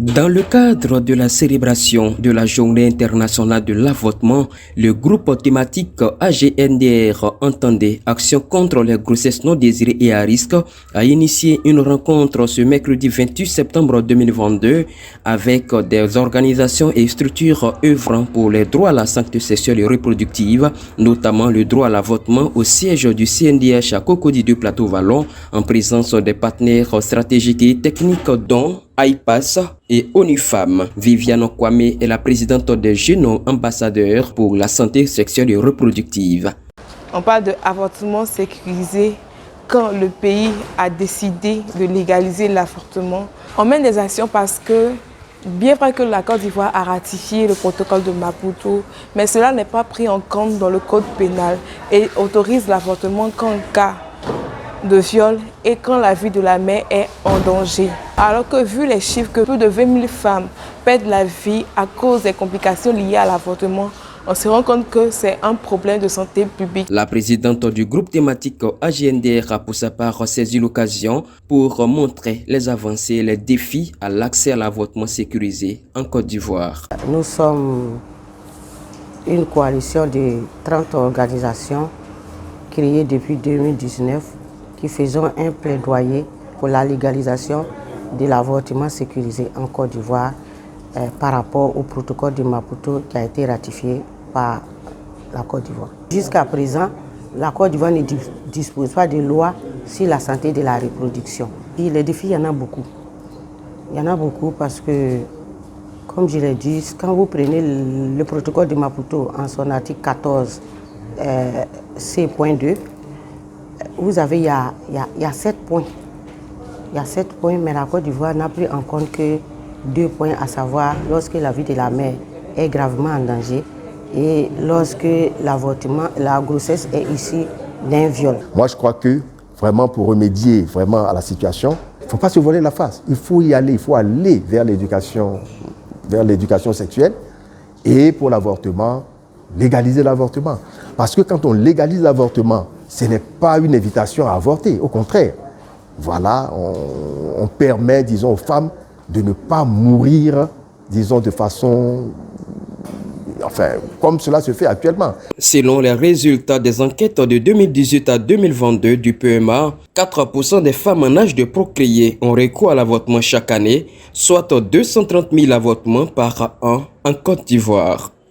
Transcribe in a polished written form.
Dans le cadre de la célébration de la Journée internationale de l'avortement, le groupe thématique AGNDR entendait Action contre les grossesses non désirées et à risque a initié une rencontre ce mercredi 28 septembre 2022 avec des organisations et structures œuvrant pour les droits à la santé sexuelle et reproductive, notamment le droit à l'avortement au siège du CNDH à Cocody du Plateau Vallon en présence des partenaires stratégiques et techniques dont AIPAS et ONU Femmes. Viviane Kwame est la présidente des jeunes ambassadeurs pour la santé sexuelle et reproductive. On parle d'avortement sécurisé quand le pays a décidé de légaliser l'avortement. On mène des actions parce que, bien vrai que la Côte d'Ivoire a ratifié le protocole de Maputo, mais cela n'est pas pris en compte dans le code pénal et autorise l'avortement qu'en cas de viol et quand la vie de la mère est en danger. Alors que vu les chiffres que plus de 20 000 femmes perdent la vie à cause des complications liées à l'avortement, on se rend compte que c'est un problème de santé publique. La présidente du groupe thématique AGNDR a pour sa part saisi l'occasion pour montrer les avancées et les défis à l'accès à l'avortement sécurisé en Côte d'Ivoire. Nous sommes une coalition de 30 organisations créées depuis 2019 qui faisons un plaidoyer pour la légalisation de l'avortement sécurisé en Côte d'Ivoire par rapport au protocole de Maputo qui a été ratifié par la Côte d'Ivoire. Jusqu'à présent, la Côte d'Ivoire ne dispose pas de loi sur la santé de la reproduction. Et les défis, il y en a beaucoup. Il y en a beaucoup parce que, comme je l'ai dit, quand vous prenez le protocole de Maputo en son article 14, C.2, vous avez, il y a 7 points. Il y a 7 points, mais la Côte d'Ivoire n'a pris en compte que 2 points, à savoir lorsque la vie de la mère est gravement en danger et lorsque l'avortement, la grossesse est issue d'un viol. Moi, je crois que vraiment pour remédier vraiment à la situation, il ne faut pas se voiler la face. Il faut y aller, il faut aller vers l'éducation sexuelle et pour l'avortement, légaliser l'avortement. Parce que quand on légalise l'avortement, ce n'est pas une invitation à avorter, au contraire. Voilà, on permet, disons, aux femmes de ne pas mourir, disons, de façon, enfin, comme cela se fait actuellement. Selon les résultats des enquêtes de 2018 à 2022 du PMA, 4% des femmes en âge de procréer ont recours à l'avortement chaque année, soit 230 000 avortements par an en Côte d'Ivoire.